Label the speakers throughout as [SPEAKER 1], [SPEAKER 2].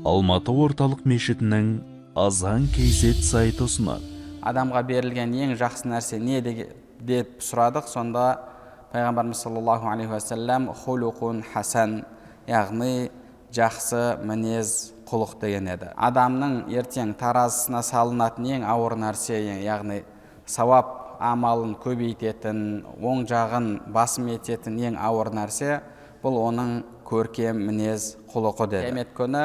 [SPEAKER 1] Алматы орталық мешітінің азан кейзет сайты ұсынады.
[SPEAKER 2] Адамға берілген ең жақсы нәрсе не деп сұрадық, сонда пайғамбарымыз саллаллаху алейхи уассалам хулуқун хасан, яғни жақсы мінез құлық деген еді. Адамның ертең таразысына салынатын ең ауыр нәрсе, яғни сауап амалын көбейтетін, оң жағын басым ететін ең ауыр нәрсе, бұл оның көркем мінез құлқы деді. Қиямет күні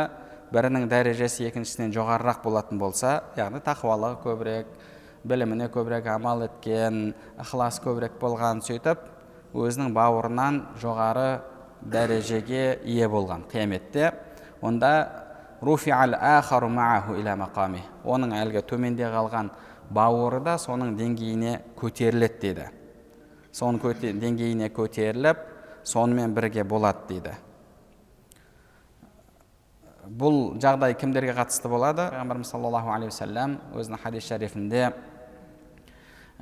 [SPEAKER 2] бірінің дәрежесі екіншісінен жоғарырақ болатын болса, яғни тақуалығы көбірек, біліміне көбірек амал еткен, ықылас көбірек болған, сөйтіп өзінің бауырынан жоғары дәрежеге ие болған қияметте, онда руфи'ал ахару ма'аху иля мақами, оның әлгі төменде қалған бауыры да соның деңгейіне көтеріледі дейді. Соның деңгейіне көтеріліп, сонымен бірге болады дейді. Бұл жағдай кімдерге қатысты болады? Пайғамбарымыз саллаллаху алейхи уассалам өзінің хадис шарифінде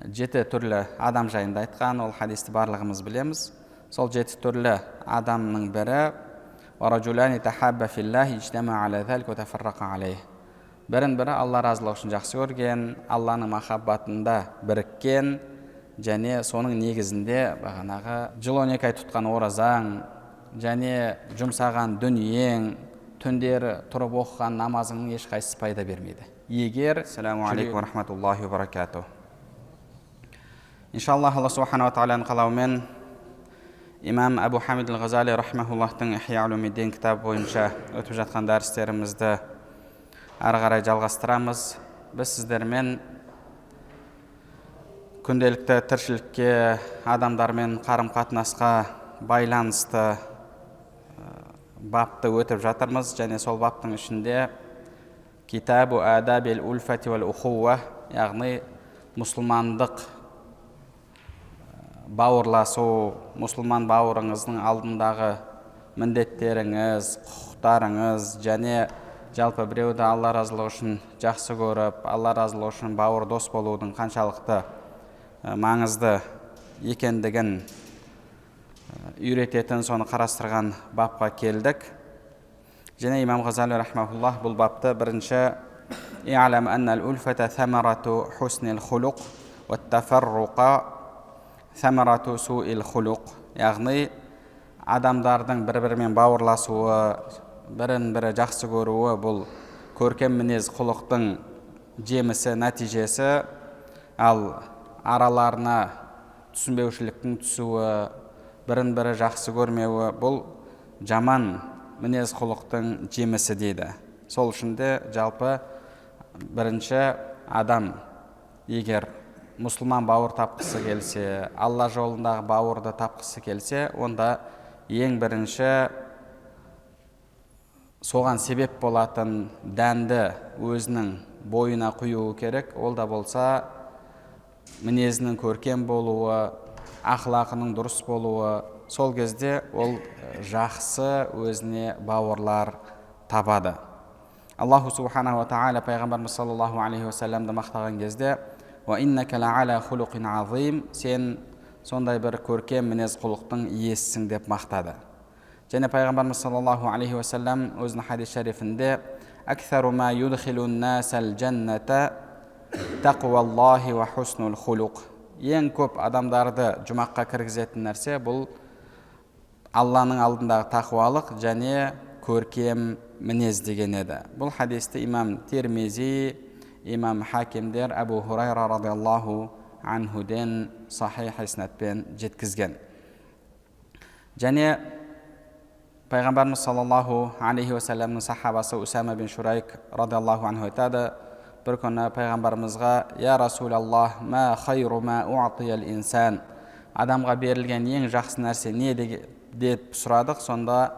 [SPEAKER 2] 7 түрлі адам жайында айтқан. Ол хадисті барлығымыз білеміз. Сол 7 түрлі адамның бірі وَرَجُلَانِ تَحَابَّ فِي اللَّهِ اجْتَمَعَ عَلَى ذَلِكَ وَتَفَرَّقَ عَلَيْهِ. Бірін-бірі Алла разылығы үшін жақсы көрген, Алланың махаббатында біріккен, және соның негізінде бағанағы жыл 12 ай тұтқан оразаң, және жұмсаған дүниең, түндері тұрып оқыған намазыңның ешқайсысы пайда бермейді. Егер, ассаламу алейкум ва рахматуллахи ва баракатух. Иншаллах, Алла субхана ва тағаланың қалауымен имам Абу Хамид ал-Ғазали рахмахуллахтың Ихия улумиддин кітабы бойынша өтіп жатқан дәрістерімізді ары қарай жалғастырамыз. Біз сіздермен күнделікті тіршілікке, адамдармен қарым-қатынасқа байланысты бапты өтіп жатырмыз, және сол баптың ішінде китабу адабил ульфати вал ухуа, яғни мұсылмандық бауырласу, мұсылман бауырыңыздың алдындағы міндеттеріңіз, құқықтарыңыз, және жалпы біреуді Алла разылығы үшін жақсы көріп, Алла разылығы үшін бауыр дос болудың қаншалықты маңызды екендігін үйрететін, соны қарастырған бапқа келдік. Және имам Ғазали рахмахуллах бұл бапты бірінші «И'лам аннал ульфата самарату хуснил хулуқ ва тафарруқа самарату суил хулуқ». Яғни адамдардың бір-бірімен бауырласуы, бірін-бірі жақсы көруі бұл көркем мінез құлықтың жемісі, нәтижесі, ал араларына түсінбеушіліктің түсуі, бірін-бірі жақсы көрмеуі бұл жаман мінез құлықтың жемісі дейді. Сол үшін де жалпы бірінші адам егер мұсылман бауыр тапқысы келсе, Алла жолындағы бауырды тапқысы келсе, онда ең бірінші соған себеп болатын дәнді өзінің бойына құюы керек. Ол да болса мінезінің көркем болуы, ақылақының дұрыс болуы. Сол кезде ол жақсы өзіне бауырлар табады. Аллаху субханаху ва тағала пайғамбарымыз саллаллаху алейхи уассаламды мақтаған кезде «Ва иннака ла'ала хулуқин азим», сен сондай бір көркем мінез құлықтың иесісің деп мақтады. Және пайғамбарымыз саллаллаху алейхи уассалам өзінің хадис шарифінде «Аксару ма юдхилун насал джанната тақуаллахи ва хуснул хулуқ». Ең көп адамдарды жұмаққа кіргізетін нәрсе бұл Алланың алдындағы тақуалық және көркем мінез деген еді. Бұл хадисті имам Тирмизи, имам Хакимдер Абу Хурайра радиаллаху анхуден сахих иснадпен жеткізген. Және пайғамбарымыз саллаллаху алейхи уассаламның сахабасы Усама бин Шурайк радиаллаху анху айтады, бір күні пайғамбарымызға «Я Расулаллах, ма хайру ма уатиял инсан», адамға берілген ең жақсы нәрсе не деп сұрадық. Сонда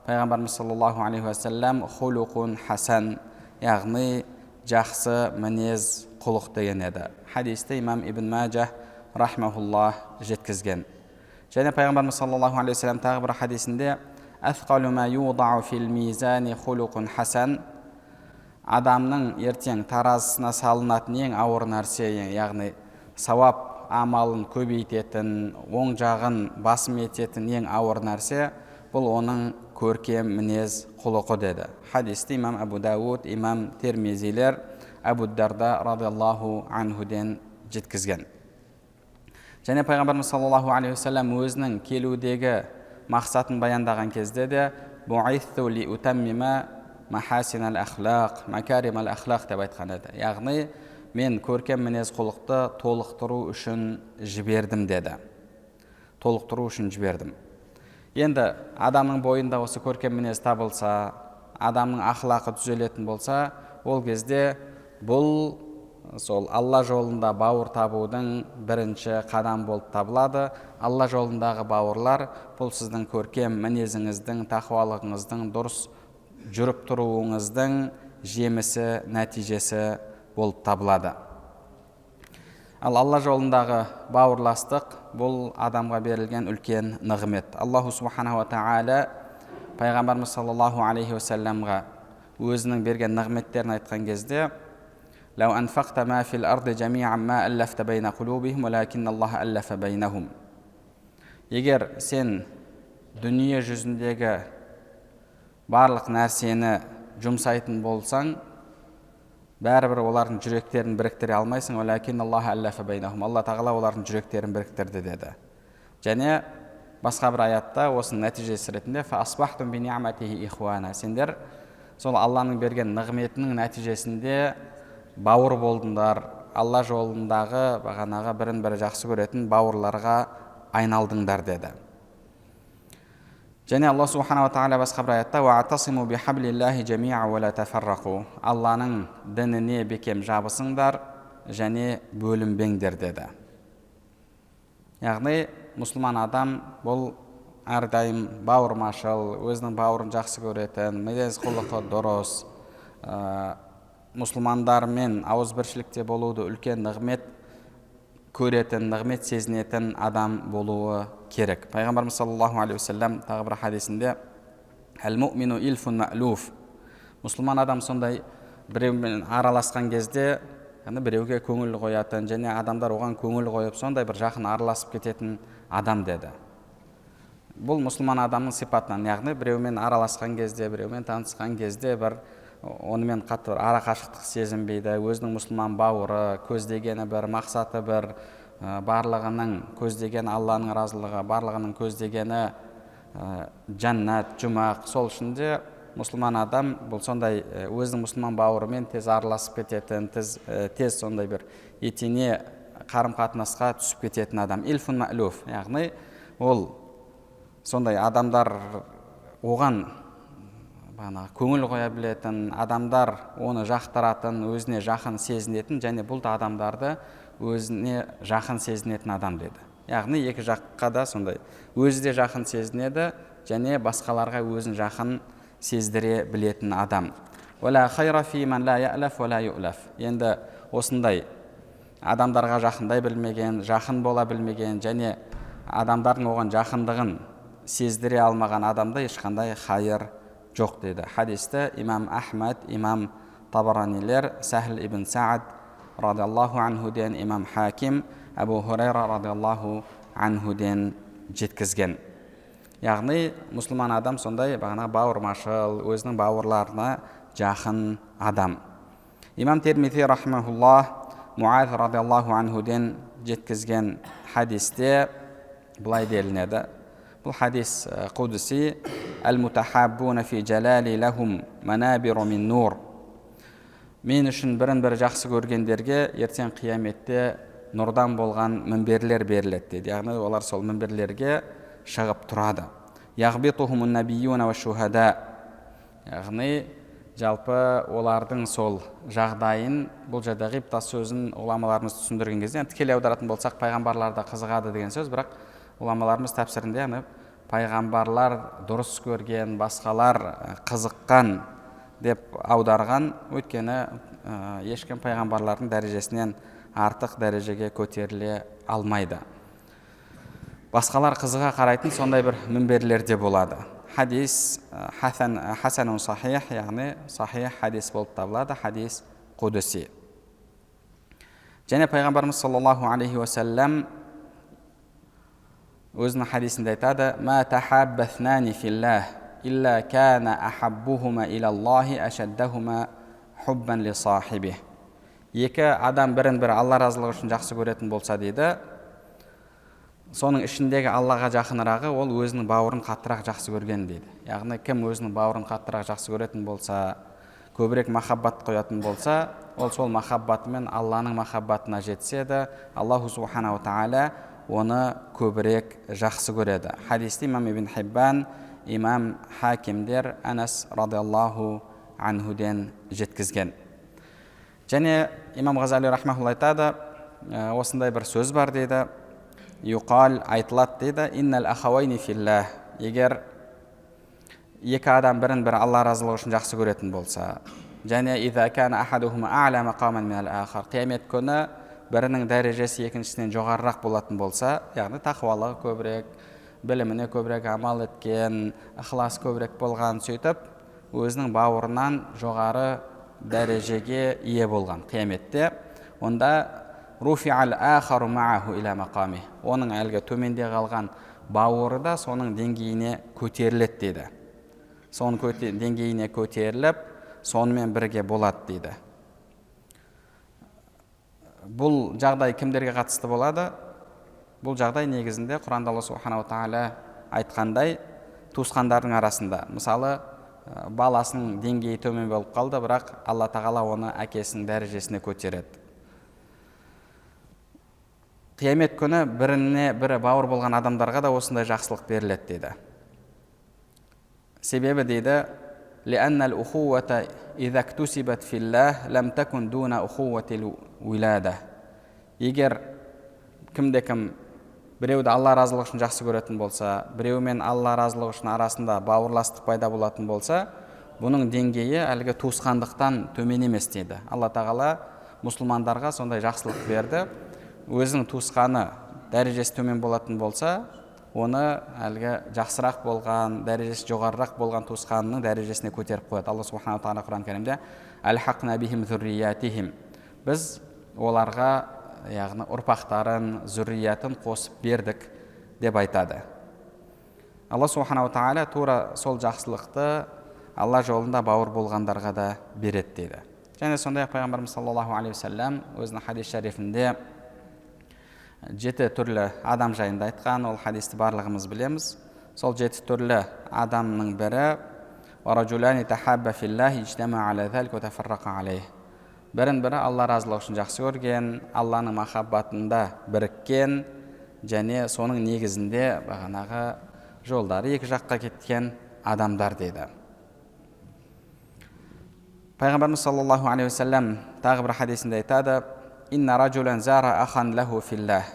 [SPEAKER 2] пайғамбарымыз саллаллаху алейхи уассалам хулуқун хасан, яғни жақсы мінез құлық деген еді. Хадисті имам Ибн Маджах рахмахуллах жеткізген. Және пайғамбарымыз саллаллаху алейхи уассалам тағы бір хадисінде «Афқалу ма юдау фил мизани хулуқун хасан», адамның ертең таразысына салынатын ең ауыр нәрсе, яғни сауап амалын көбейтетін, оң жағын басым ететін ең ауыр нәрсе бұл оның көркем мінез құлқы деді. Хадисті имам Абу Дауд, имам Термизилер Абу Дарда радиаллаху анхуден жеткізген. Және пайғамбарымыз саллаллаху алейхи уассалам өзінің келудегі мақсатын баяндаған кезде де бу'ithtu ли утаммима махасинал ахлақ, макаримал ахлақ деп айтқан еді. Яғни мен көркем мінез құлықты толықтыру үшін жібердім деді. Толықтыру үшін жібердім. Енді адамның бойында осы көркем мінез табылса, адамның ақылақы түзелетін болса, ол кезде бұл сол Алла жолында бауыр табудың бірінші қадам болып табылады. Алла жолындағы бауырлар бұл сіздің көркем мінезіңіздің, тақуалығыңыздың, дұрыс жүріп тұруыңыздың жемісі, нәтижесі болып табылады. Ал Алла жолындағы бауырластық бұл адамға берілген үлкен нығмет. Аллаху субханаху ва тағала пайғамбарымыз саллаллаху алейхи уассаламға өзінің берген нығметтерін айтқан кезде لو أنفقت ما في الأرض جميعا ما ألفت بين قلوبهم ولكن الله ألف بينهم. Егер сен дүние жүзіндегі барлық нәрсені жұмсайтын болсаң, бәрібір олардың жүректерін біріктіре алмайсың. ولكن الله ألف بينهم. Алла тағала олардың жүректерін біріктірді деді. Және басқа бір аятта осының нәтижесі ретінде فأصبحتم بنعمته إخوانا. Сендер сол Алланың берген нығметінің нәтижесінде бауыр болдыңдар, Алла жолындағы бағанағы бірін-бірі жақсы көретін бауырларға айналдыңдар деді. Және Алла субханаху ва тағала басқа бір аятта وَاعْتَصِمُوا بِحَبْلِ اللَّهِ جَمِيعًا وَلَا تَفَرَّقُوا. Алланың дініне бекем жабысыңдар және бөлінбеңдер деді. Яғни мұсылман адам бұл әрдайым бауырмашыл, өзінің бауырын жақсы көретін, мінез құлқы дұрыс, мұсылмандармен ауызбіршілікте болуды үлкен нығмет көретін, нығмет сезінетін адам болуы керек. Пайғамбарымыз саллаллаху алейхи уассалам тағы бір хадисінде әл-муъмину илфун ма'луф. Мұсылман адам сондай біреумен араласқан кезде біреуге көңіл қоятын және адамдар оған көңіл қойып сондай бір жақын араласып кететін адам деді. Бұл мұсылман адамның сипатынан, яғни біреумен араласқан кезде, біреумен танысқан кезде бір онымен қатты ара қашықтық сезінбейді, өзінің мұсылман бауыры, көздегені бір, мақсаты бір, барлығының көздеген Алланың разылығы, барлығының көздегені жаннат, жұмақ. Сол үшін де мұсылман адам бұл сондай өзінің мұсылман бауырымен тез араласып кететін, тез сондай бір етене қарым-қатынасқа түсіп кететін адам. Илфун ма'луф, яғни ол сондай адамдар оған көңіл қоя білетін, адамдар оны жақтыратын, өзіне жақын сезінетін және бұл да адамдарды өзіне жақын сезінетін адам деді. Яғни екі жаққа да сондай өзі де жақын сезінеді және басқаларға өзін жақын сездіре білетін адам. وَلَا خَيْرَ فِي مَنْ لَا يَأْلَفْ وَلَا يُؤْلَفْ. Енді осындай адамдарға жақындай білмеген, жақын бола білмеген және адамдардың оған жақындығын сездіре алмаған адамда ешқандай хайыр жоқ деді. Хадисті имам Ахмад, имам Табаранилер, Сахл ибн Саад радиаллаху анхуден, имам Хаким, Абу Хурайра радиаллаху анхуден жеткізген. Яғни мұсылман адам сондай бағана бауырмашыл, өзінің бауырларына жақын адам. Имам Термизи рахмахуллах Муаз радиаллаху анхуден жеткізген хадисте былай делінеді. Бұл хадис қудуси әл-мутахаббуна фи джалали лахум манабиру мин нур. Мен үшін бірін-бірі жақсы көргендерге ертең қияметте нұрдан болған мінберлер беріледі деді. Яғни олар сол мінберлерге шығып тұрады. Яғбитухумун набиюна ва шухада. Яғни жалпы олардың сол жағдайын, бұл жерде ғибта сөзін ғұламаларымыз түсіндірген кезде тікелей аударатын болсақ пайғамбарларда қызығады деген сөз, бірақ ғұламаларымыз тәпсірінде пайғамбарлар дұрыс көрген, басқалар қызыққан деп аударған, өйткені ешкім пайғамбарлардың дәрежесінен артық дәрежеге көтеріле алмайды. Басқалар қызыға қарайтын сондай бір мінберлерде болады. Хадис хасанун сахих, яғни сахих хадис болып табылады, хадис қудуси. Және пайғамбарымыз саллаллаху алейхи уассалам өзінің хадисінде айтады: «Ма тахаббаснани филлах илля кана ахаббухума илаллахи ашаддахума хуббан ли сахибих». Екі адам бірін-бірі Алла разылығы үшін жақсы көретін болса дейді, соның ішіндегі Аллаға жақынырағы ол өзінің бауырын қаттырақ жақсы көрген дейді. Яғни кім өзінің бауырын қаттырақ жақсы көретін болса, көбірек махаббат қоятын болса, ол сол махаббатымен Алланың махаббатына жетсе, Аллаху субханаху тағала оны көбірек жақсы көреді. Хадисті имам ибн Хиббан, имам хакимдер Анас радиаллаху анхуден жеткізген. Және имам Ғазали рахмахулла айтады, осындай бір сөз бар дейді, юқал айтылады дейді, иннал ахавайни филлах, егер екі адам бірін-бірі Алла разылығы үшін жақсы көретін болса, және иза кана ахадухума а'ла мақаман минал ахар, қиямет күні бірінің дәрежесі екіншісінен жоғарырақ болатын болса, яғни тақуалығы көбірек, біліміне көбірек амал еткен, ықылас көбірек болған, сөйтіп өзінің бауырынан жоғары дәрежеге ие болған қияметте, онда руфи'ал ахару ма'аху иля мақами, оның әлгі төменде қалған бауыры да соның деңгейіне көтеріледі дейді. Соның деңгейіне көтеріліп, сонымен бірге болады дейді. Бұл жағдай кімдерге қатысты болады? Бұл жағдай негізінде Құранда Алла субханаху тағала айтқандай туысқандардың арасында. Мысалы, баласының деңгейі төмен болып қалды, бірақ Алла тағала оны әкесінің дәрежесіне көтереді. Қиямет күні біріне бірі бауыр болған адамдарға да осындай жақсылық беріледі дейді. Себебі дейді, لأن الأخوة إذا اكتسبت في الله لم تكن دون أخوة الولادة. Егер кімде-кім біреуді Алла разылығы үшін жақсы көретін болса, біреумен Алла разылығы үшін арасында бауырластық пайда болатын болса, бұның деңгейі әлгі туысқандықтан төмен емес дейді. Алла тағала мұсылмандарға сондай жақсылық берді. Өзінің туысқаны дәрежесі төмен болатын болса, оны әлгі жақсырақ болған, дәрежесі жоғарырақ болған туысқанының дәрежесіне көтеріп қояды. Алла субханаху тағала Құран кәрімде «Әлхақна бихим зурриятихим», біз оларға, яғни ұрпақтарын, зүрриятын қосып бердік деп айтады. Алла субханаху тағала тура сол жақсылықты Алла жолында бауыр болғандарға да береді дейді. Және сондай пайғамбарымыз саллаллаху алейхи уассалам өзінің хадис шарифінде 7 түрлі адам жайында айтқан, ол хадисті барлығымыз білеміз. Сол 7 түрлі адамның бірі «Вараджулани тахабба филлахи иджтама аля залик ва тафаррақа алейх». Бірін-бірі Алла разылығы үшін жақсы көрген, Алланың махаббатында біріккен, және соның негізінде бағанағы жолдары екі жаққа кеткен адамдар дейді. Пайғамбарымыз саллаллаху алейхи уассалам тағы бір хадисінде айтады: «Инна ражулан зара ахан лаху филлах».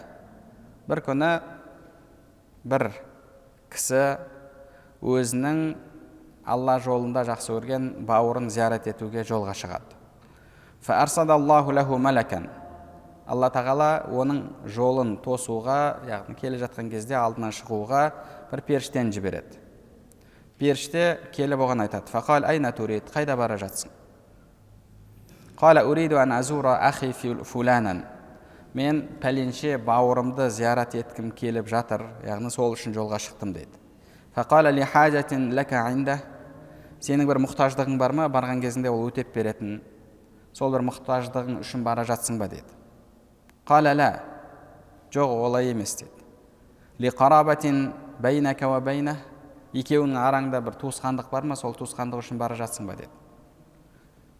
[SPEAKER 2] Бір күні бір кісі өзінің Алла жолында жақсы көрген бауырын зиярат етуге жолға шығады. Фа арсадаллаху лаху малакан. Алла тағала оның жолын тосуға, яғни келе жатқан кезде алдынан шығуға бір періштені жібереді. Періште келіп оған айтады: «Фақал айна турид», қайда бара жатсың? «Қала уриду ан азура ахи фуланан». Мен пәленше бауырымды зиярат еткім келіп жатыр, яғни сол үшін жолға шықтым дейді. «Фақала ли хажатин лака инда». Сенің бір мұқтаждығың бар ма? Барған кезінде ол өтеп беретін. Сол бір мұқтаждығың үшін бара жатсың ба дейді. «Қала ла». Жоқ, олай емес дейді. «Ли қарабатин байнака ва байна». Екеуінің араңда бір туысқандық бар ма? Сол туысқандық үшін бара жатсың ба дейді.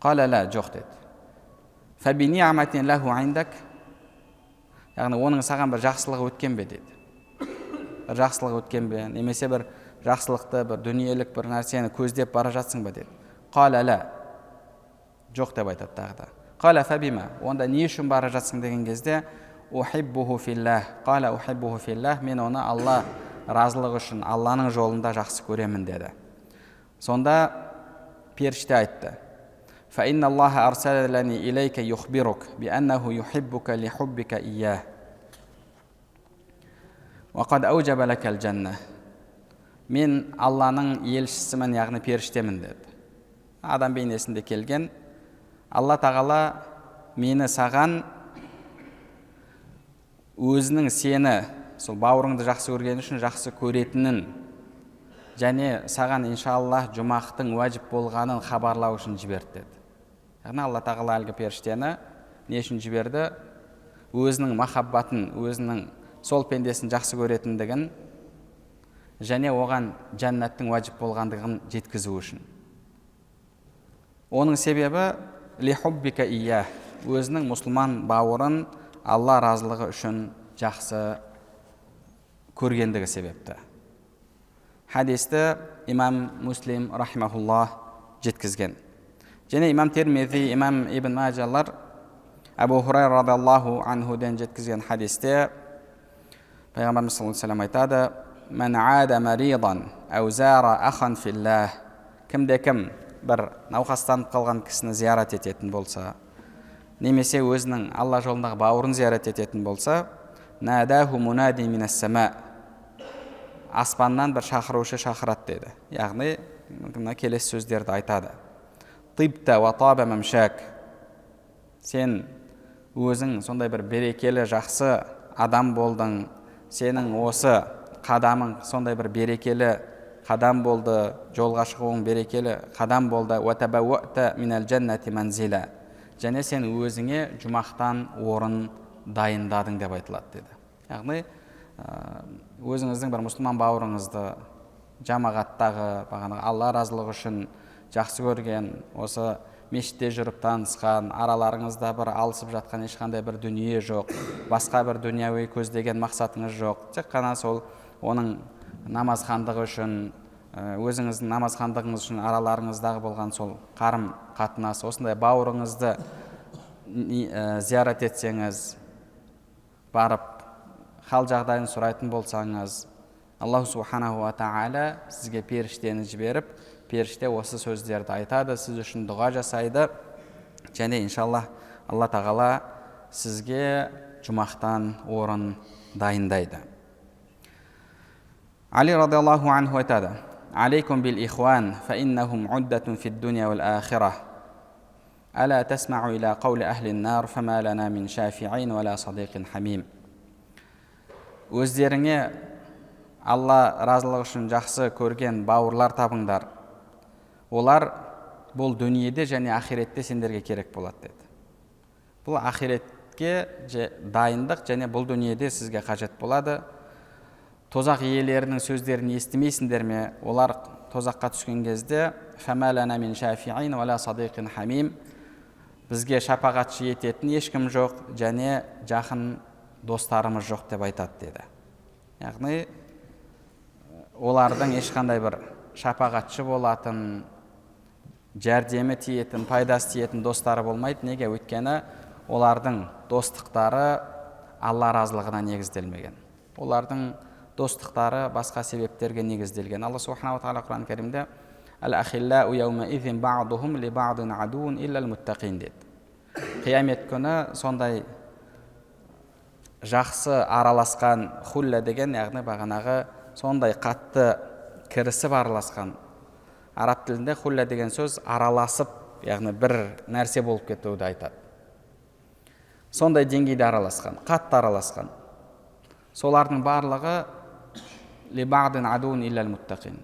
[SPEAKER 2] «Қала ла». Жоқ дейді. «Фаби ни'матин лаху индак». Яғни оның саған бір жақсылығы өткен бе дейді. Бір жақсылығы өткен бе, немесе бір жақсылықты, бір дүниелік бір нәрсені көздеп бара жатсың ба дейді. «Қала ла». Жоқ деп айтады тағы да. «Қала фабима». Онда не үшін бара жатсың деген кезде «Ухиббуху филлах». «Қала ухиббуху филлах». Мен оны Алла разылығы үшін, Алланың жолында жақсы көремін деді. Сонда періште айтты: «Фаинна Аллаха арсалани илейка юхбирук бианнаху юхиббука лихуббика иyyah. Ва қад аужаба лакал джанна». Мен Алланың елшісімін, яғни періштемін деді. Адам бейнесінде келген. Алла тағала мені саған өзінің сені сол бауырыңды жақсы көргені үшін жақсы көретінін және саған иншаллах жұмақтың уәжіп болғанын хабарлау үшін жіберді деді. Яғни алла тағала әлгі періштені не үшін жіберді? Өзінің махаббатын, өзінің сол пендесін жақсы көретіндігін және оған жәннаттың уәжіп болғандығын жеткізу үшін. Оның себебі лихуббика ия, өзінің мұсылман бауырын Алла разылығы үшін жақсы көргендігі себепті. Хадисті имам Муслим рахимахуллах жеткізген. Және имам Термизи, имам Ибн Маджалар Абу Хурайра радиаллаху анхуден жеткізген хадисте Пайғамбарымыз саллаллаху алейхи ва саллям айтады: "Мен ада маридан ау зара ахан филлах", кімде-кім бір науқастанып қалған кісіні зиярат ететін болса, немесе өзінің Алла жолындағы бауырын зиярат ететін болса, надаху мунади минас сама, аспаннан бір шақырушы шақырады деді. Яғни мына келесі сөздерді айтады: "Тибта ва таба мамшак", сен өзің сондай бір берекелі жақсы адам болдың, сенің осы қадамың сондай бір берекелі қадам болды, жолға шығуың берекелі қадам болды, ва табаута минал джаннати манзила, және сен өзіңе жұмақтан орын дайындадың деп айтылады деді. Яғни өзіңіздің бір мұсылман бауырыңызды жамағаттағы бағанағы Алла разылығы үшін жақсы көрген, осы мешітте жүріп танысқан, араларыңызда бір алысып жатқан ешқандай бір дүние жоқ, басқа бір дүнияуи көздеген мақсатыңыз жоқ, тек қана сол оның намазхандығы үшін, өзіңіздің намазхандығыңыз үшін араларыңыздағы болған сол қарым қатынас, осындай бауырыңызды зиярат етсеңіз, барып хал жағдайын сұрайтын болсаңыз, Аллаху субханаху ва тағала сізге періштені жіберіп, періште осы сөздерді айтады, сіз үшін дұға жасайды, және иншаллах Алла тағала сізге жұмақтан орын дайындайды. Али радиаллаху анху айтады: "Алейкум бил ихван, фа иннахум уддатун фид дуния вал ахира. Ала тасмау иля қаули ахлин нар, фама лана мин шафиин вала садиқин хамим." Өздеріңе Алла разылығы үшін жақсы көрген бауырлар табыңдар. Олар бұл дүниеде және ахиретте сендерге керек болады деді. Бұл ахиретке дайындық және бұл дүниеде сізге қажет болады. Тозақ иелерінің сөздерін естімейсіңдер ме? Олар тозаққа түскен кезде фама лана мин шафиин вала садиқин хамим, бізге шапағатшы ететін ешкім жоқ және жақын достарымыз жоқ деп айтады деді. Яғни олардың ешқандай бір шапағатшы болатын, жәрдемі тиетін, пайдасы тиетін достары болмайды. Неге? Өйткені олардың достықтары Алла разылығына негізделмеген. Олардың достықтары басқа себептерге негізделген. Алла субханаху ва тағала Құран кәрімде «Ал-ахиллау яума изин ба'духум ли ба'дин адуун иллал муттақин» деді. Қиямет күні сондай жақсы араласқан, хулла деген, яғни бағанағы сондай қатты кірісіп араласқан. Араб тілінде хулла деген сөз араласып, яғни бір нәрсе болып кетуді айтады. Сондай деңгейде араласқан, қатты араласқан. Солардың барлығы ли ба'дин адуун иллал муттақин.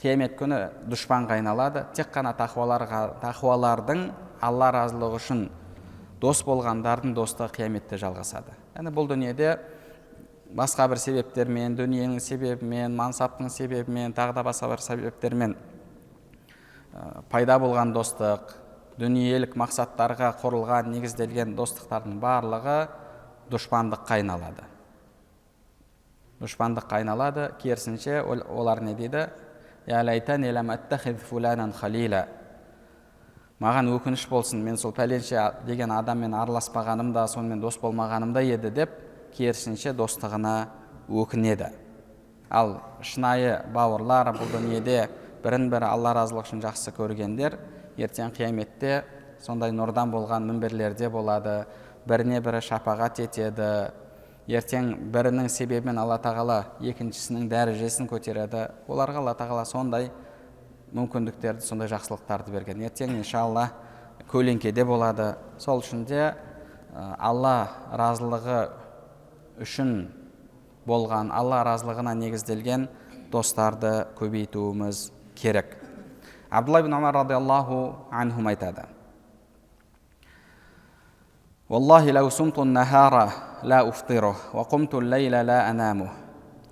[SPEAKER 2] Қиямет күні дұшпанға айналады, тек қана тақуалардың Алла разылығы үшін дос болғандардың достығы қияметте жалғасады. Яғни бұл дүниеде басқа бір себептермен, дүниенің себебімен, мансаптың себебімен, тағы да басқа бір себептермен пайда болған достық, дүниелік мақсаттарға құрылған, негізделген достықтардың барлығы дұшпандыққа айналады. Дұшпандыққа айналады, керісінше олар не дейді? Я лайтани лам аттахид фуланан халила. Маған өкініш болсын, мен сол пәленше деген адаммен араласпағанымда, сонымен дос болмағанымда еді деп, керісінше достығына өкінеді. Ал шынайы бауырлар бұл дүниеде бірін-бірі Алла разылығы үшін жақсы көргендер, ертең қияметте сондай нұрдан болған мінберлерде болады, біріне бірі шапағат етеді, ертең бірінің себебімен Алла тағала екіншісінің дәрежесін көтереді. Оларға Алла тағала сондай мүмкіндіктерді, сондай жақсылықтарды берген. Ертең иншалла көлеңкеде болады. Сол үшін де Алла разылығы үшін болған, Алла разылығына негізделген достарды көбейтуіміз керек. Абдулла ибн Умар радиаллаху анхум айтады: Валлахи лау сумту нахара ла уфтиру, ва қумту лейла ла анаму.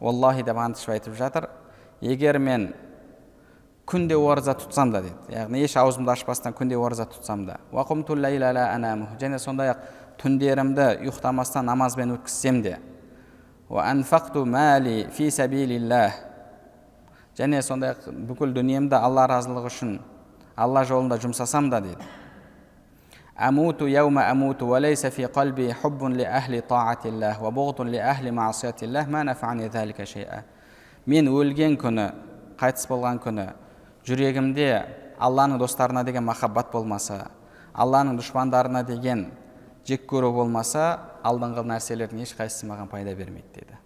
[SPEAKER 2] Валлахи деп антышып айтып жатыр, егер мен күнде ораза тұтсам да дейді, яғни еш аузымды ашпастан күнде ораза тұтсам да, ва қумту лейла ла анаму, және сондай-ақ түндерімді ұйықтамастан намазбен өткізсем де, ва анфақту мали фи сабилиллах, және сондай-ақ бүкіл дүниемді Алла разылығы үшін Алла жолында жұмсасам да дейді, амуту яума амуту ва лейса фи қалби хуббун ли ахли таатиллах ва буғдун ли ахли маасиятиллах ма нафани залика шейа. Мен өлген күні, қайтыс болған күні жүрегімде Алланың достарына деген махаббат болмаса, Алланың дұшпандарына деген жек көру болмаса, алдыңғы нәрселердің ешқайсысы маған пайда бермейді дейді.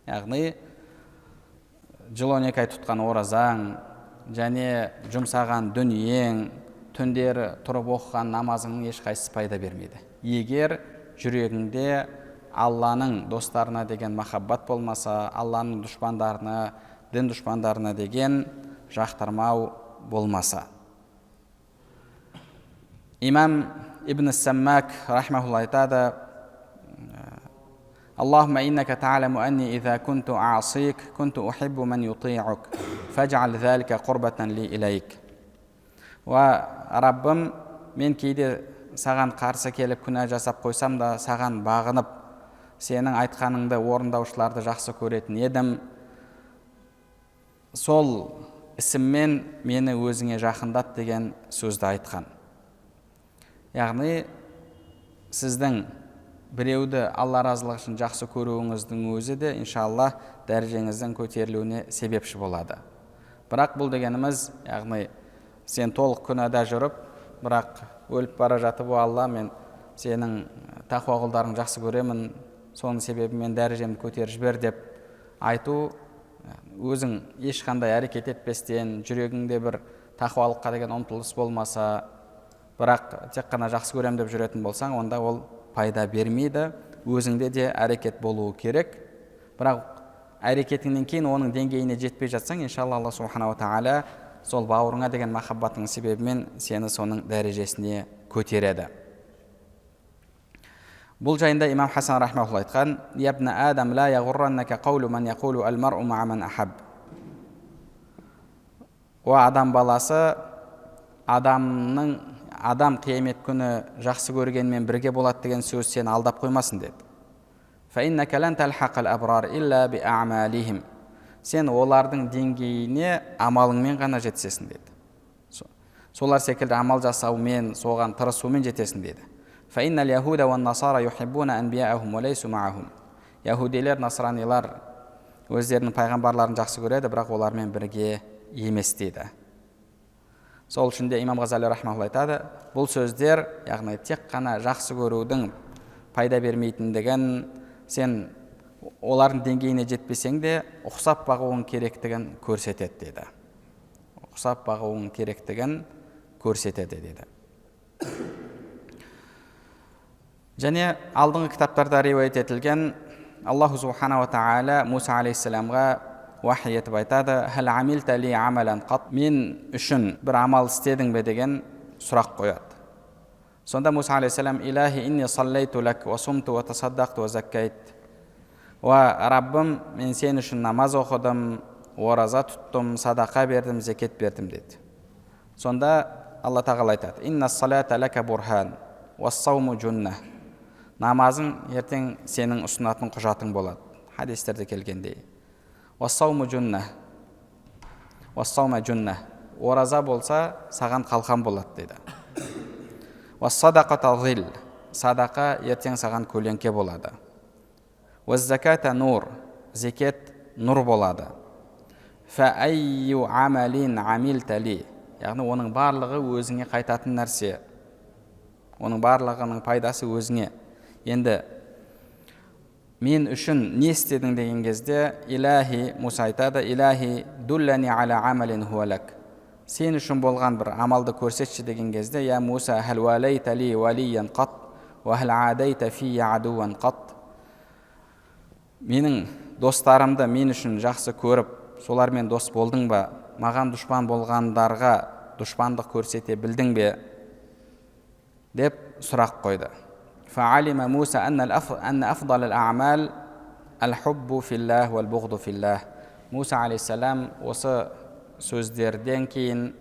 [SPEAKER 2] Яғни жыл 12 ай тұтқан оразаң, және жұмсаған дүниең, түндері тұрып оқыған намазыңның ешқайсысы пайда бермейді, егер жүрегіңде Алланың достарына деген махаббат болмаса, Алланың дұшпандарына, дін дұшпандарына деген жақтырмау болмаса. Имам Ибн Саммак рахмахулла айтады: Аллахумма иннака та'ламу анни иза кунту а'сик, кунту ухиббу ман юти'ук, фадж'ал залика қурбатан ли илайк. Ва Раббым, мен кейде саған қарсы келіп күнә жасап қойсам да, саған бағынып, сенің айтқаныңды орындаушыларды жақсы көретін едім. Сол ісіммен мені өзіңе жақындат деген сөзді айтқан. Яғни сіздің біреуді Алла разылығы үшін жақсы көруіңіздің өзі де иншалла дәрежеңіздің көтерілуіне себепші болады. Бірақ бұл дегеніміз, яғни сен толық күнәда жүріп, бірақ өліп бара жатып, Алла, мен сенің тақуа құлдарың жақсы көремін, соның себебімен дәрежемді көтеріп жібер деп айту, өзің ешқандай әрекет етпестен, жүрегіңде бір тақуалыққа деген ұмтылыс болмаса, бірақ тек қана жақсы көрем деп жүретін болсаң, онда ол пайда бермейді. Өзіңде де әрекет болуы керек. Бірақ әрекетіңнен кейін оның деңгейіне жетпей жатсаң, иншалла Алла субханала тағала сол бауырыңа деген махаббатың себебімен сені соның дәрежесіне көтереді. Бұл жайында имам Хасан рахмахулла айтқан: "Ябна адам ла яғурраннака қаулу ман яқулу ал-мар'у ма'a ман ахаб." О адам баласы, адам қиямет күні жақсы көргенмен бірге болады деген сөз сені алдап қоймасын деді. "Фаиннака лан талхақал абрар илля би а'малихим." Сен олардың деңгейіне амалыңмен ғана жетсесің деді. Солар секілді амал жасаумен, соған тырысумен жетесің деді. Фаиннал яхуда ва насара юхиббуна анбияахум ва лейсу маахум. Яхудилер, насранилар өздерінің пайғамбарларын жақсы көреді, бірақ олармен бірге емес дейді. Сол үшін де имам Ғазали рахмахулла айтады, бұл сөздер, яғни тек қана жақсы көрудің пайда бермейтіндігін, сен олардың деңгейіне жетпесең де ұқсап бағуың керектігін көрсетеді дейді. Ұқсап бағуың керектігін көрсетеді дейді. Және алдыңғы кітаптарда риуаят етілген, Аллаху субханала тағала Муса алейхиссаламға уахи етіп айтады: "Хал амилта ли амалан қат?" Мен үшін бір амал істедің бе деген сұрақ қояды. Сонда Муса алейхиссалам: "Илахи инни саллайту лак ва сумту ва тасаддақту ва заккайт." Ва Раббым, мен сен үшін намаз оқыдым, ораза тұттым, садақа бердім, зекет бердім деді. Сонда Алла тағала айтады: "Инна салата лака бурхан ва сауму джунна." Намазың ертең сенің ұсынатын құжатың болады. Хадистерде келгендей. Ва сауму джунна. Ва саума джунна. Ораза болса саған қалқан болады дейді. Ва садақата зил. Садақа ертең саған көлеңке болады. Ва заката нур. Зекет нұр болады. Фа айю амалин амилта ли. Яғни оның барлығы өзіңе қайтатын нәрсе. Оның барлығының пайдасы өзіңе. Енді мен үшін не істедің деген кезде, илахи, Муса айтады: "Илахи дуллани аля амалин хуалак." Сен үшін болған бір амалды көрсетші деген кезде, "Я Муса, хал валайта ли валиян қат, ва хал адайта фи адуан қат." менің достарымды мен үшін жақсы көріп, солармен дос болдың ба? Маған дұшпан болғандарға дұшпандық көрсете білдің бе? деп сұрақ қойды. فعلم موسى أن أفضل الأعمال الحب في الله والبغض في الله. Муса алейхиссалам осы сөздерден кейін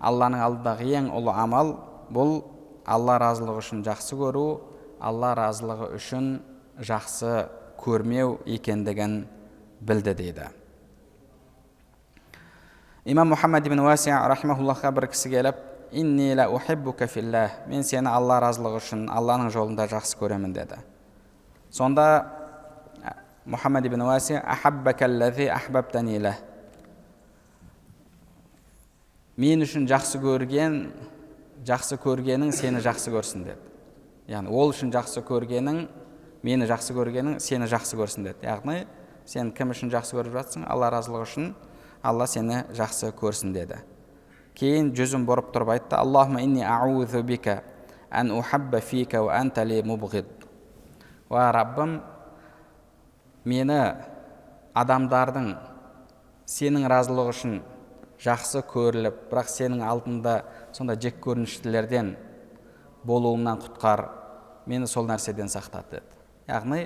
[SPEAKER 2] Алланың алдындағы ең ұлы амал бұл Алла разылығы үшін жақсы көру, Алла разылығы үшін жақсы көрмеу екендігін білді дейді. Имам Мухаммад ибн Уаси рахимахуллахқа бір кісі келіп, «Инни ла ухиббука филлах», мен сені Алла разылығы үшін Алланың жолында жақсы көремін деді. Сонда Мухаммад ибн Уаси ахаббака аллази ахбабтани лах, мен үшін жақсы көргенің сені жақсы көрсін деді. Яғни ол үшін жақсы көргенің, мені жақсы көргенің сені жақсы көрсін деді. Яғни сен кім үшін жақсы көріп жатсың? Алла разылығы үшін Алла сені жақсы көрсін деді. Кейін жүзін бұрып тұрып айтты: Аллахума инни аузу бика ан ухабба фика ва анта ли мубғид. Уа Раббым, мені адамдардың сенің разылығы үшін жақсы көріліп, бірақ сенің алдында сонда жек көрініштілерден болуымнан құтқар, мені сол нәрседен сақтат деді. Яғни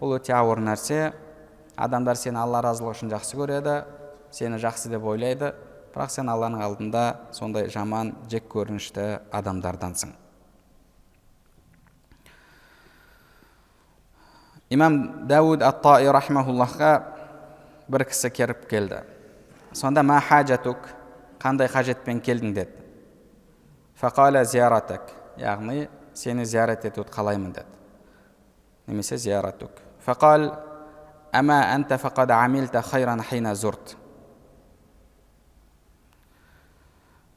[SPEAKER 2] бұл өте ауыр нәрсе. Адамдар сені Алла разылығы үшін жақсы көреді, сені жақсы деп ойлайды, бірақ сен Алланың алдында сондай жаман, жек көрінішті адамдардансың. Имам Дауд ат-Таи рахимахуллахқа бір кісі керіп келді. Сонда ма хаджатук, қандай қажетпен келдің деді. Фақала зияратак, яғни сені зиярат етуді қалаймын деді. Немесе зияратук. Фақал ама анта фақад амилта хайран хайна зурт.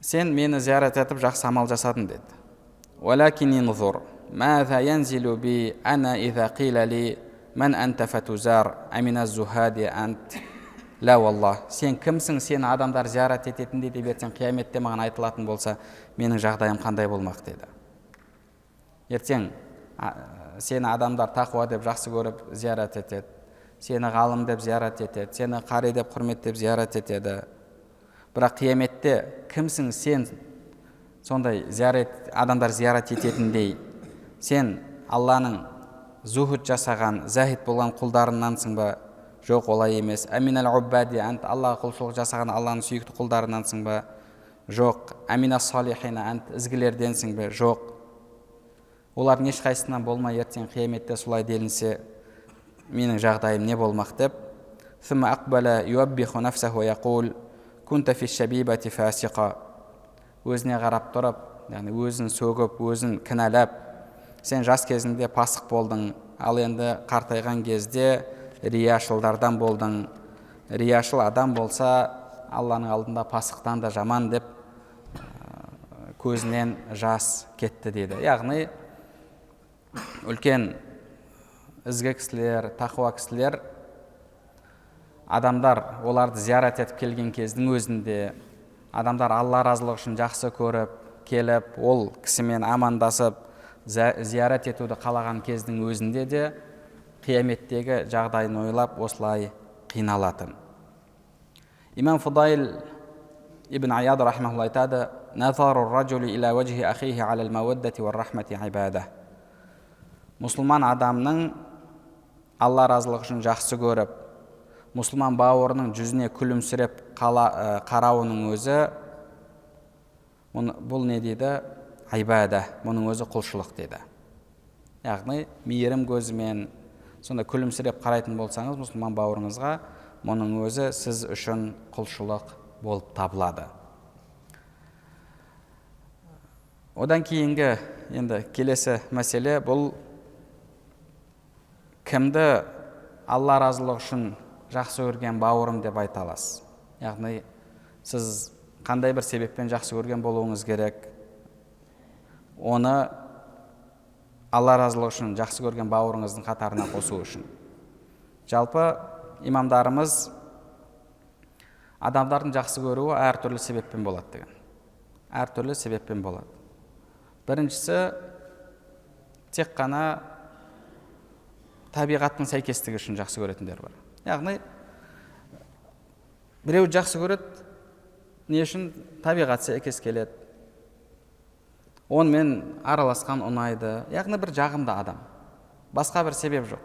[SPEAKER 2] Сен мені зиярат етіп жақсы амал жасадың деді. Валакини нзур маза янзилу би ана иза қила ли ман анта фатузар амина зухади ант. Ла валлах, сен кімсің, сені адамдар зиярат ететіндей деп ертең қияметте маған айтылатын болса, менің жағдайым қандай болмақ деді. Ертең сені адамдар тақуа деп жақсы көріп зиярат етеді, сені ғалым деп зиярат етеді, сені қари деп құрметтеп зиярат етеді. Бірақ қияметте кімсің сен сондай адамдар зиярат ететіндей? Сен Алланың зухуд жасаған, захид болған құлдарынансың ба? Жоқ, олай емес. Аминал уббади ант, Аллаға құлшылық жасаған Алланың сүйікті құлдарынансың ба? Жоқ. Амина салихина ант, ізгілерденсің бе? Жоқ. Олардың ешқайсысынан болмай ертең қияметте солай делінсе, менің жағдайым не болмақ деп. Сумма ақбала юаббиху нафсаху яқул кунта фи шабибати фасиқа. Өзіне қарап тұрып, яғни өзін сөгіп, өзін кінәлап, сен жас кезінде пасық болдың, ал енді қартайған кезде рияшылдардан болдың. Рияшыл адам болса, Алланың алдында пасықтан да жаман деп көзінен жас кетті дейді. Яғни үлкен ізгі кісілер, тақуа кісілер, адамдар оларды зиярат етіп келген кездің өзінде, адамдар Алла разылығы үшін жақсы көріп, келіп, ол кісімен амандасып, зиярат етуді қалаған кездің өзінде де қияметтегі жағдайын ойлап осылай қиналатын. Имам Фудайл ибн Аяд рахимахулла айтады: «Назару раджули иля ваджхи ахихи алал маваддати ва рахмати ибада». Мұсылман адамның Алла разылығы үшін жақсы көріп, мұсылман бауырының жүзіне күлімсіреп қарауының өзі, бұл не дейді? Айбада, мұның өзі құлшылық дейді. Яғни мейірім көзімен сонда күлімсіреп қарайтын болсаңыз мұсылман бауырыңызға, мұның өзі сіз үшін құлшылық болып табылады. Одан кейінгі енді келесі мәселе бұл кімді Алла разылығы үшін жақсы көрген бауырым деп айта аласыз. Яғни сіз қандай бір себеппен жақсы көрген болуыңыз керек, оны Алла разылығы үшін жақсы көрген бауырыңыздың қатарына қосу үшін. Жалпы имамдарымыз адамдардың жақсы көруі әртүрлі себеппен болады деген. Әртүрлі себеппен болады. Біріншісі, тек қана табиғаттың сәйкестігі үшін жақсы көретіндер бар. Яғни біреу жақсы көреді, не үшін? Табиғат сәйкес келеді, онымен араласқан ұнайды, яғни бір жағымды адам, басқа бір себеп жоқ.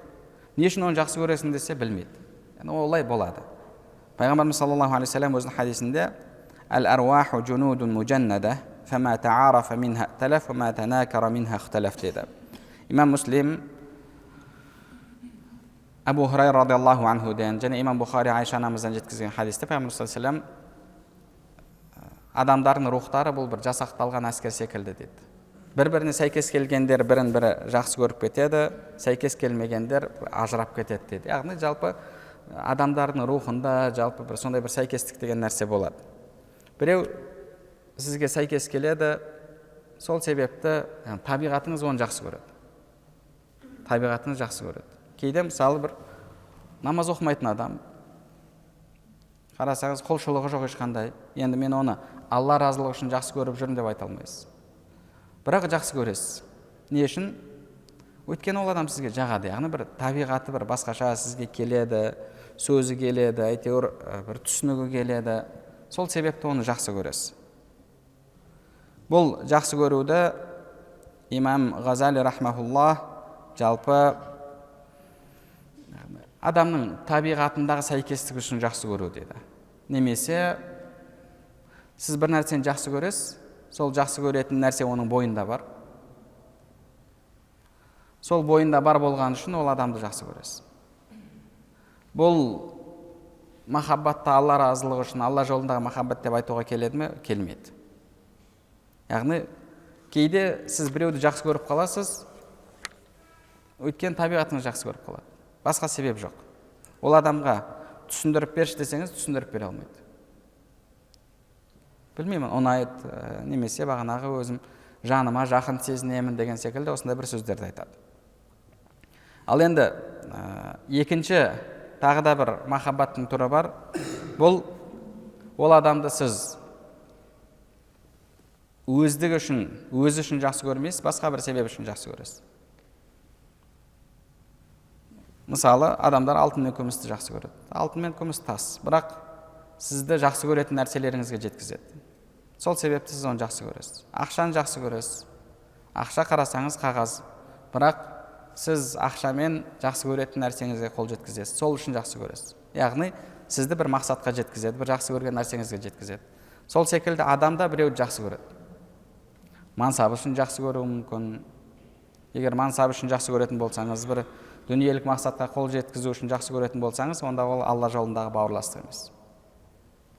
[SPEAKER 2] Не үшін оны жақсы көресің десе, білмейді. Олай болады. Пайғамбарымыз саллаллаху алейхи вассалам өзінің хадисінде әл-әруаху джунудун муджаннада фама таарафа минха талаф ва ма танакара минха ихталаф деді. Имам Муслим Абу Хурайра радиаллаху анхуден және имам Бухари Айша анамыздан жеткізген хадисте Пайғамбар саллаллаху алейхи вассалам адамдардың рухтары бұл бір жасақталған әскер секілді деді. Бір-біріне сәйкес келгендер бірін-бірі жақсы көріп кетеді, сәйкес келмегендер ажырап кетеді деді. Яғни жалпы адамдардың рухында жалпы бір сондай бір сәйкестік деген нәрсе болады. Біреу сізге сәйкес келеді, сол себепті табиғатыңыз оны жақсы көреді. Табиғатыңыз жақсы көреді. Кейде мысалы бір намаз оқымайтын адам, қарасаңыз құлшылығы жоқ ешқандай, енді мен оны Алла разылығы үшін жақсы көріп жүрмін деп айта алмайсыз. Бірақ жақсы көресіз. Не үшін? Өйткені ол адам сізге жағады, яғни бір табиғаты бір басқаша сізге келеді, сөзі келеді, әйтеуір бір түсінігі келеді. Сол себепті оны жақсы көресіз. Бұл жақсы көруді имам Ғазали рахмахуллах жалпы адамның табиғатындағы сәйкестік үшін жақсы көру деді. Немесе сіз бір нәрсені жақсы көресіз, сол жақсы көретін нәрсе оның бойында бар. Сол бойында бар болған үшін ол адамды жақсы көресіз. Бұл махаббатты Алла разылығы үшін, Алла жолындағы махаббат деп айтуға келеді ме? Келмейді. Яғни кейде сіз біреуді жақсы көріп қаласыз, өйткені табиғатыңыз жақсы көріп қалады. Басқа себеп жоқ. Ол адамға түсіндіріп берші десеңіз, түсіндіріп бере алмайды. Білмеймін, ұнайды, немесе бағанағы өзім жаныма жақын сезінемін деген секілді осындай бір сөздерді айтады. Ал енді екінші тағы да бір махаббаттың түрі бар. Бұл ол адамды сіз өзі үшін жақсы көрмейсіз, басқа бір себеп үшін жақсы көресіз. Мысалы, адамдар алтын мен күмісті жақсы көреді. Алтын мен күміс тас, бірақ сізді жақсы көретін нәрселеріңізге жеткізеді. Сол себепті сіз оны жақсы көресіз. Ақшаны жақсы көресіз. Ақша қарасаңыз қағаз, бірақ сіз ақшамен жақсы көретін нәрсеңізге қол жеткізесіз. Сол үшін жақсы көресіз. Яғни сізді бір мақсатқа жеткізеді, бір жақсы көрген нәрсеңізге жеткізеді. Сол секілді адамда біреуді жақсы көреді. Мансабы үшін жақсы көруі мүмкін. Егер мансабы үшін жақсы көретін болсаңыз, бір дүниелік мақсатқа қол жеткізу үшін жақсы көретін болсаңыз, онда ол Алла жолындағы бауырластық емес.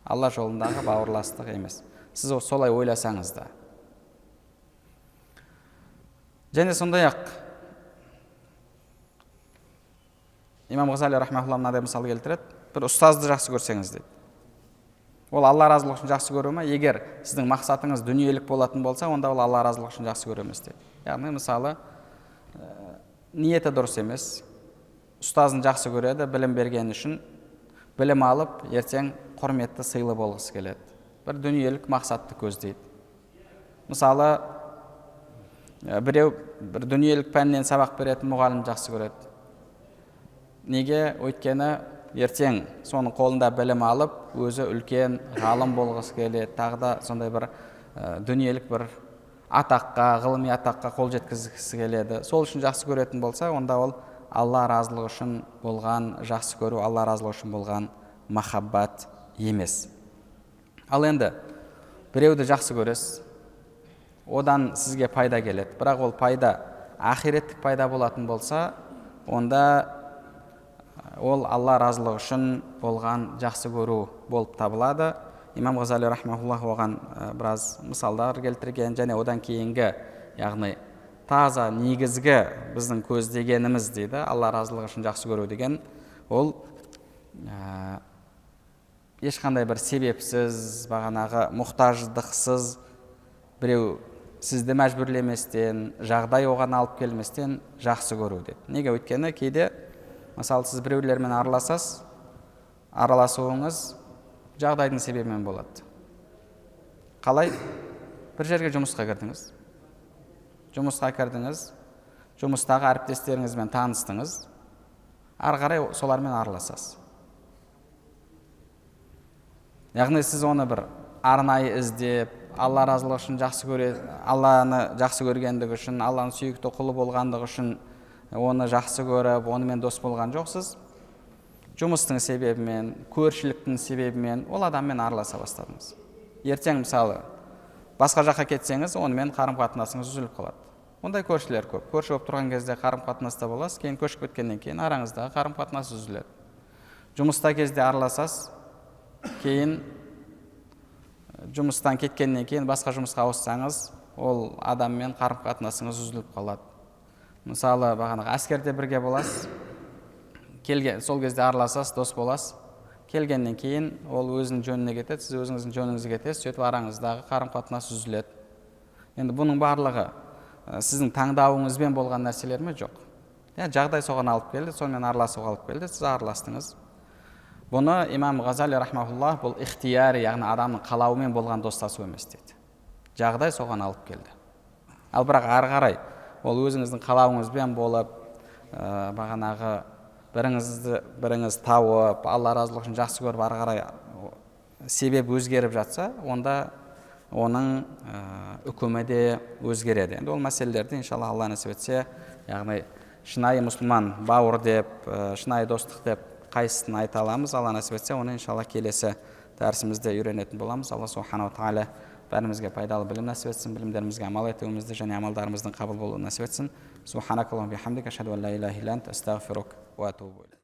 [SPEAKER 2] Алла жолындағы бауырластық емес. Сіз солай ойласаңыз да. Және сондай-ақ имам Ғазали рахмахуллах мынадай мысал келтіреді. Бір ұстазды жақсы көрсеңіз дейді. Ол Алла разылығы үшін жақсы көру ме? Егер сіздің мақсатыңыз дүниелік болатын болса, онда ол Алла разылығы үшін жақсы көреміз дейді. Яғни мысалы ниеті дұрыс емес, ұстазын жақсы көреді, білім берген үшін, білім алып, ертең құрметті сыйлы болғысы келеді. Бір дүниелік мақсатты көздейді. Мысалы, біреу бір дүниелік пәннен сабақ беретін мұғалім жақсы көреді. Неге? Өйткені ертең соның қолында білім алып, өзі үлкен ғалым болғысы келеді, тағы да сондай бір дүниелік бір атаққа, ғылыми атаққа қол жеткізгісі келеді. Сол үшін жақсы көретін болса, онда ол Алла разылығы үшін болған жақсы көру, Алла разылығы үшін болған махаббат емес. Ал енді біреуді жақсы көресіз, одан сізге пайда келеді, бірақ ол пайда ақиреттік пайда болатын болса, онда ол Алла разылығы үшін болған жақсы көру болып табылады. Имам Ғазали рахмахуллах оған біраз мысалдар келтірген, және одан кейінгі, яғни таза негізгі біздің көздегеніміз дейді, Алла разылығы үшін жақсы көру деген, ол ешқандай бір себепсіз, бағанағы мұқтаждықсыз, біреу сізді мәжбүрлеместен, жағдай оған алып келместен жақсы көру дейді. Неге? Өйткені кейде, мысалы, сіз біреулермен араласасыз, араласуыңыз жағдайдың себебімен болады. Қалай? Бір жерге жұмысқа кірдіңіз. Жұмысқа кірдіңіз, жұмыстағы әріптестеріңізбен таныстыңыз. ары қарай солармен араласасыз. Яғни сіз оны бір арнайы іздеп, Алла разылығы үшін Алланы жақсы көргендігі үшін, Алланың сүйікті құлы болғандығы үшін оны жақсы көріп, онымен дос болған жоқсыз. Жұмыстың себебімен, көршіліктің себебімен ол адаммен араласа бастадыңыз. Ертең мысалы басқа жаққа кетсеңіз, онымен қарым-қатынасыңыз үзіліп қалады. Ондай көршілер көп. Көрші болып тұрған кезде қарым-қатынаста боласыз, кейін көшіп кеткеннен кейін араңыздағы қарым-қатынас үзіледі. Жұмыста кезде араласасыз, кейін жұмыстан кеткеннен кейін басқа жұмысқа ауыссаңыз, ол адаммен қарым-қатынасыңыз үзіліп қалады. Мысалы, бағанағы әскерде бірге боласыз, сол кезде араласасыз, дос боласыз. Келгеннен кейін ол өзінің жөніне кетеді, сіз өзіңіздің жөніңізге кетесіз, сөйтіп араңыздағы қарым-қатынас үзіледі. Енді бұның барлығы сіздің таңдауыңызбен болған нәрселер ме? Жоқ. Жағдай соған алып келді, сонымен араласуға алып келді, сіз араластыңыз. Бұны имам Ғазали рахмауллах бұл ихтияри, яғни адамның қалауымен болған достасу емес дейді. Жағдай соған алып келді. Ал бірақ ары қарай ол өзіңіздің қалауыңызбен болып, бағанағы біріңіз тауып, Алла разылығы үшін жақсы көріп, ары қарай себеп өзгеріп жатса, онда оның үкімі де өзгереді. Енді ол мәселелерді иншалла Алла нәсіп етсе, яғни шынайы мұсылман бауыр деп, шынайы достық деп қайсысын айта аламыз. Алла нәсіп етсе, оны иншалла келесі дәрісімізде үйренетін боламыз. Алла субханала тағала бәрімізге пайдалы білім нәсіп етсін, білімдерімізге амал етуімізді және амалдарымыздың қабыл болуын нәсіп етсін. Субханакаллахумма бихамдика, ашһаду ан ла илаха илля анта, астағфирука ва атубу илейк.